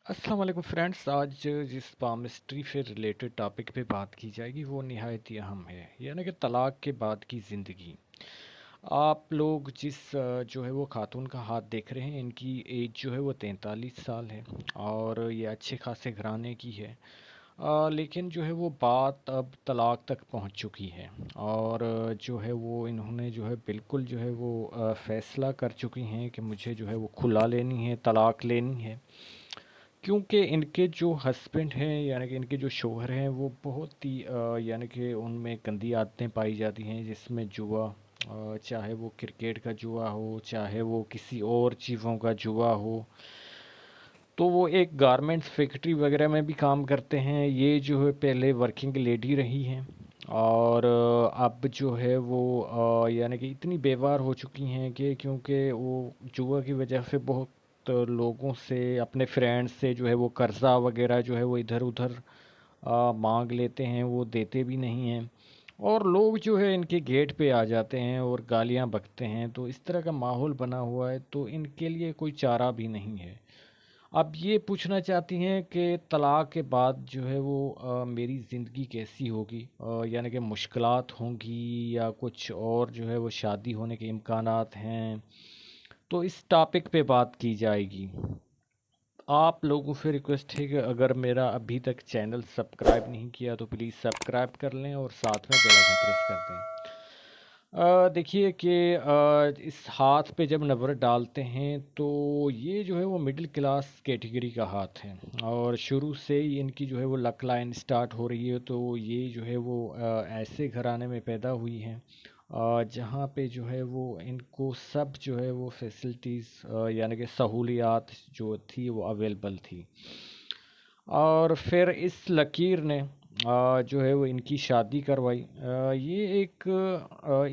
अस्सलाम वालेकुम फ्रेंड्स। आज जिस पामिस्ट्री से रिलेटेड टॉपिक पे बात की जाएगी वो निहायत ही अहम है, यानी कि तलाक के बाद की ज़िंदगी। आप लोग जिस जो है वो खातून का हाथ देख रहे हैं, इनकी एज जो है वो 43 साल है और ये अच्छे खासे घराने की है। लेकिन जो है वो बात अब तलाक तक पहुंच चुकी है और जो है वो इन्होंने जो है बिल्कुल जो है वो फ़ैसला कर चुकी हैं कि मुझे जो है वो खुला लेनी है, तलाक लेनी है। क्योंकि इनके जो हस्बैंड हैं, यानी कि इनके जो शौहर हैं, वो बहुत ही यानी कि उनमें गंदी आदतें पाई जाती हैं, जिसमें जुआ, चाहे वो क्रिकेट का जुआ हो, चाहे वो किसी और चीज़ों का जुआ हो। तो वो एक गारमेंट्स फैक्ट्री वगैरह में भी काम करते हैं। ये जो है पहले वर्किंग लेडी रही हैं और अब जो है वो यानी कि इतनी बेवार हो चुकी हैं कि क्योंकि वो जुआ की वजह से बहुत लोगों से, अपने फ्रेंड्स से जो है वो कर्ज़ा वगैरह जो है वो इधर उधर मांग लेते हैं, वो देते भी नहीं हैं। और लोग जो है इनके गेट पे आ जाते हैं और गालियां बकते हैं। तो इस तरह का माहौल बना हुआ है, तो इनके लिए कोई चारा भी नहीं है। अब ये पूछना चाहती हैं कि तलाक के बाद जो है वो मेरी ज़िंदगी कैसी होगी, यानी कि मुश्किलात होंगी या कुछ और जो है वो शादी होने के इम्कानात हैं। तो इस टॉपिक पे बात की जाएगी। आप लोगों से रिक्वेस्ट है कि अगर मेरा अभी तक चैनल सब्सक्राइब नहीं किया तो प्लीज़ सब्सक्राइब कर लें और साथ में बेल आइकन प्रेस कर दें। देखिए कि इस हाथ पे जब नज़र डालते हैं तो ये जो है वो मिडिल क्लास कैटेगरी का हाथ है और शुरू से ही इनकी जो है वो लक लाइन स्टार्ट हो रही है। तो ये जो है वो ऐसे घराने में पैदा हुई हैं जहाँ पे जो है वो इनको सब जो है वो फैसिलिटीज़, यानी कि सहूलियात जो थी वो अवेलेबल थी। और फिर इस लकीर ने जो है वो इनकी शादी करवाई। ये एक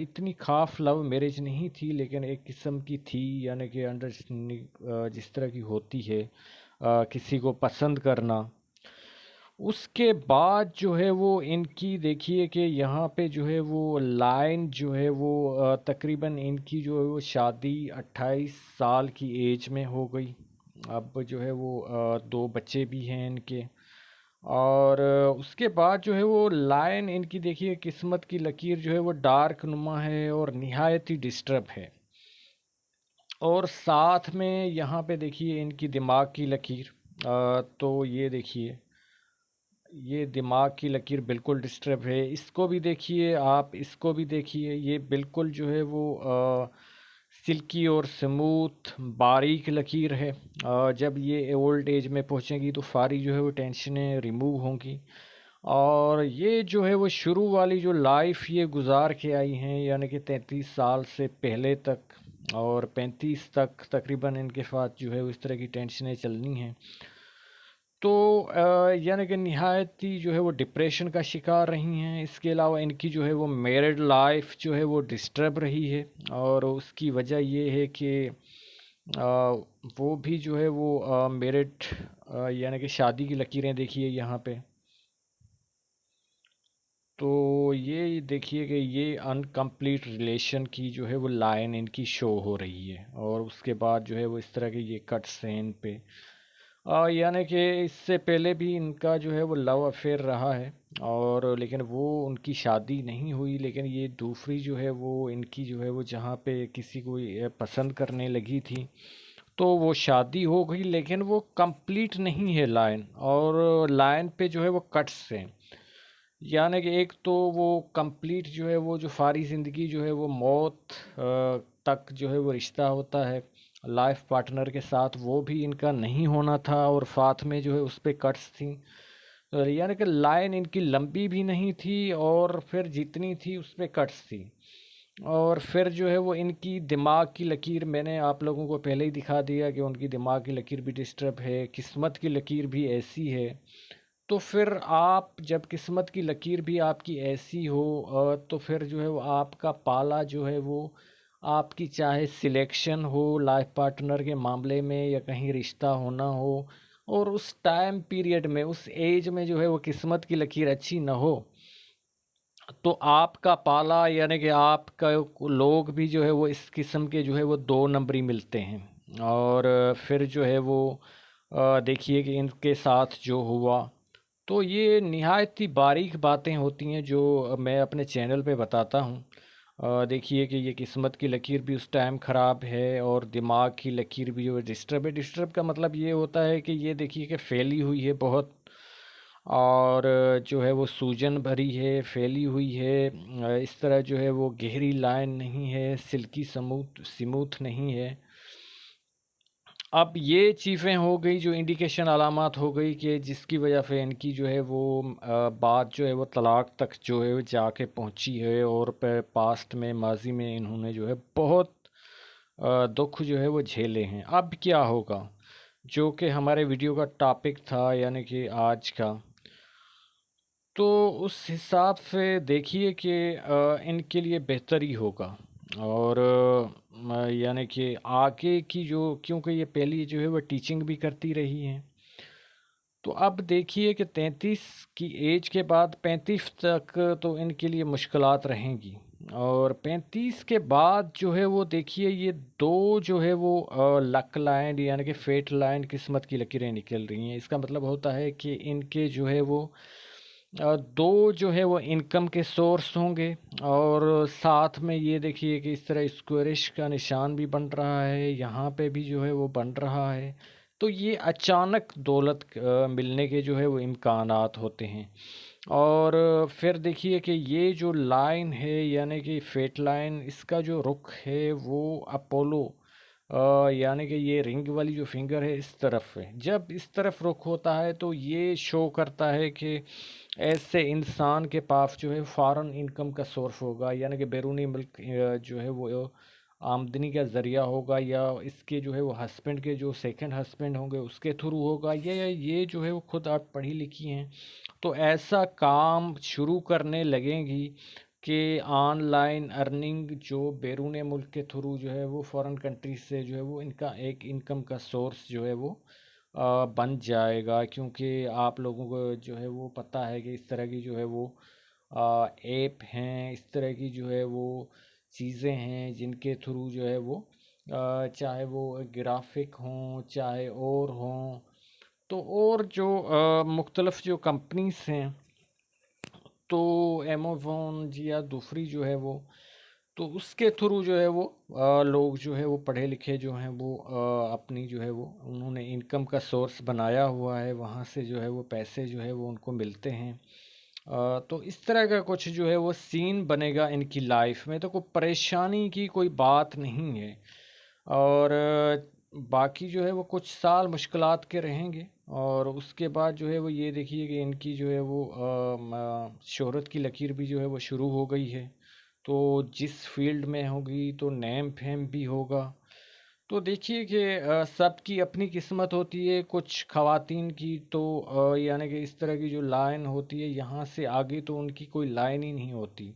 इतनी खास लव मैरिज नहीं थी, लेकिन एक किस्म की थी, यानी कि अंडरस्टैंडिंग जिस तरह की होती है, किसी को पसंद करना। उसके बाद जो है वो इनकी देखिए कि यहाँ पे जो है वो लाइन जो है वो तकरीबन इनकी जो है वो शादी 28 साल की एज में हो गई। अब जो है वो दो बच्चे भी हैं इनके। और उसके बाद जो है वो लाइन इनकी देखिए, किस्मत की लकीर जो है वो डार्क नुमा है और निहायत ही डिस्टर्ब है। और साथ में यहाँ पे देखिए इनकी दिमाग की लकीर, तो ये देखिए, ये दिमाग की लकीर बिल्कुल डिस्टर्ब है। इसको भी देखिए, आप इसको भी देखिए, ये बिल्कुल जो है वो सिल्की और स्मूथ बारीक लकीर है। जब ये ओल्ड एज में पहुंचेगी तो सारी जो है वो टेंशनें रिमूव होंगी। और ये जो है वो शुरू वाली जो लाइफ ये गुजार के आई हैं, यानी कि 33 साल से पहले तक और 35 तक तकरीबन इनके साथ जो है वो इस तरह की टेंशनें चलनी हैं। तो यानी कि निहायत ही जो है वो डिप्रेशन का शिकार रही हैं। इसके अलावा इनकी जो है वो मैरिड लाइफ जो है वो डिस्टर्ब रही है और उसकी वजह ये है कि वो भी जो है वो मैरिड, यानी कि शादी की लकीरें देखिए यहाँ पे। तो ये देखिए कि ये अनकम्प्लीट रिलेशन की जो है वो लाइन इनकी शो हो रही है और उसके बाद जो है वो इस तरह के ये कट्स हैं इन पे। यानी कि इससे पहले भी इनका जो है वो लव अफेयर रहा है और लेकिन वो उनकी शादी नहीं हुई। लेकिन ये दूसरी जो है वो इनकी जो है वो जहाँ पे किसी को ये पसंद करने लगी थी, तो वो शादी हो गई, लेकिन वो कंप्लीट नहीं है लाइन। और लाइन पे जो है वो कट्स हैं, यानी कि एक तो वो कंप्लीट जो है वो जो सारी ज़िंदगी जो है वो मौत तक जो है वो रिश्ता होता है लाइफ पार्टनर के साथ, वो भी इनका नहीं होना था और साथ में जो है उस पे कट्स थी। यानी कि लाइन इनकी लंबी भी नहीं थी और फिर जितनी थी उस पे कट्स थी। और फिर जो है वो इनकी दिमाग की लकीर मैंने आप लोगों को पहले ही दिखा दिया कि उनकी दिमाग की लकीर भी डिस्टर्ब है, किस्मत की लकीर भी ऐसी है। तो फिर आप जब किस्मत की लकीर भी आपकी ऐसी हो तो फिर जो है वो आपका पाला जो है वो, आपकी चाहे सिलेक्शन हो लाइफ पार्टनर के मामले में या कहीं रिश्ता होना हो, और उस टाइम पीरियड में उस एज में जो है वो किस्मत की लकीर अच्छी ना हो, तो आपका पाला यानी कि आपका लोग भी जो है वो इस किस्म के जो है वो दो नंबरी मिलते हैं। और फिर जो है वो देखिए कि इनके साथ जो हुआ, तो ये निहायत ही बारीक बातें होती हैं जो मैं अपने चैनल पे बताता हूँ। देखिए कि ये किस्मत की लकीर भी उस टाइम ख़राब है और दिमाग की लकीर भी जो है डिस्टर्ब है। डिस्टर्ब का मतलब ये होता है कि ये देखिए कि फैली हुई है बहुत, और जो है वो सूजन भरी है, फैली हुई है। इस तरह जो है वो गहरी लाइन नहीं है, सिल्की स्मूथ स्मूथ नहीं है। अब ये चीज़ें हो गई जो इंडिकेशन अलामात हो गई कि जिसकी वजह से इनकी जो है वो बात जो है वो तलाक तक जो है वो जाके पहुंची है, और पास्ट में माजी में इन्होंने जो है बहुत दुख जो है वो झेले हैं। अब क्या होगा, जो कि हमारे वीडियो का टॉपिक था यानी कि आज का, तो उस हिसाब से देखिए कि इनके लिए बेहतर ही होगा। और यानी कि आगे की जो, क्योंकि ये पहली जो है वो टीचिंग भी करती रही हैं, तो अब देखिए कि 33 की एज के बाद 35 तक तो इनके लिए मुश्किलात रहेंगी। और 35 के बाद जो है वो देखिए ये दो जो है वो लक लाइन यानी कि फेट लाइन, किस्मत की लकीरें निकल रही हैं। इसका मतलब होता है कि इनके जो है वो दो जो है वो इनकम के सोर्स होंगे। और साथ में ये देखिए कि इस तरह स्क्वेरिश का निशान भी बन रहा है, यहाँ पे भी जो है वो बन रहा है। तो ये अचानक दौलत मिलने के जो है वो इम्कानात होते हैं। और फिर देखिए कि ये जो लाइन है यानी कि फेट लाइन, इसका जो रुख है वो अपोलो यानी कि ये रिंग वाली जो फिंगर है इस तरफ है। जब इस तरफ रुख होता है तो ये शो करता है कि ऐसे इंसान के पास जो है फॉरेन इनकम का सोर्स होगा, यानी कि बैरूनी मुल्क जो है वो आमदनी का ज़रिया होगा, या इसके जो है वो हस्बैंड के जो सेकंड हस्बैंड होंगे उसके थ्रू होगा, या ये जो है वो खुद आप पढ़ी लिखी हैं तो ऐसा काम शुरू करने लगेंगी कि ऑनलाइन अर्निंग जो बैरून मुल्क के थ्रू जो है वो फॉरेन कंट्रीज से जो है वो इनका एक इनकम का सोर्स जो है वो बन जाएगा। क्योंकि आप लोगों को जो है वो पता है कि इस तरह की जो है वो ऐप हैं, इस तरह की जो है वो चीज़ें हैं जिनके थ्रू जो है वो चाहे वो ग्राफिक हों चाहे और हों, तो और जो मुख्तलफ़ जो कंपनीज हैं, तो अमेज़न जी या दूसरी जो है वो, तो उसके थ्रू जो है वो लोग जो है वो पढ़े लिखे जो हैं वो अपनी जो है वो उन्होंने इनकम का सोर्स बनाया हुआ है, वहाँ से जो है वो पैसे जो है वो उनको मिलते हैं। तो इस तरह का कुछ जो है वो सीन बनेगा इनकी लाइफ में, तो कोई परेशानी की कोई बात नहीं है। और बाकी जो है वो कुछ साल मुश्किलात के रहेंगे, और उसके बाद जो है वो ये देखिए कि इनकी जो है वो शोहरत की लकीर भी जो है वो शुरू हो गई है। तो जिस फील्ड में होगी तो नेम फेम भी होगा। तो देखिए कि सबकी अपनी किस्मत होती है। कुछ ख़वातीन की तो यानी कि इस तरह की जो लाइन होती है यहाँ से आगे तो उनकी कोई लाइन ही नहीं होती।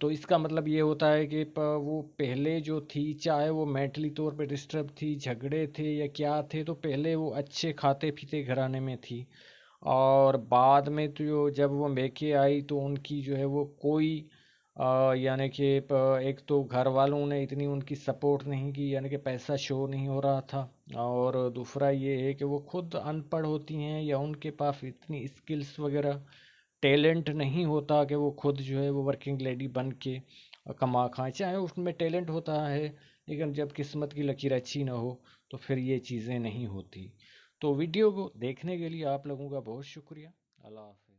तो इसका मतलब ये होता है कि वो पहले जो थी, चाहे वो मेंटली तौर पे डिस्टर्ब थी, झगड़े थे या क्या थे, तो पहले वो अच्छे खाते पीते घराने में थी। और बाद में तो जब वो मैके आई तो उनकी जो है वो कोई यानी कि एक तो घर वालों ने इतनी उनकी सपोर्ट नहीं की, यानी कि पैसा शो नहीं हो रहा था। और दूसरा ये है कि वो खुद अनपढ़ होती हैं या उनके पास इतनी स्किल्स वगैरह टैलेंट नहीं होता कि वो खुद जो है वो वर्किंग लेडी बन के कमा खाएं। चाहे उसमें टैलेंट होता है, लेकिन जब किस्मत की लकीर अच्छी ना हो तो फिर ये चीज़ें नहीं होती। तो वीडियो को देखने के लिए आप लोगों का बहुत शुक्रिया। अल्लाह हाफ़िज़।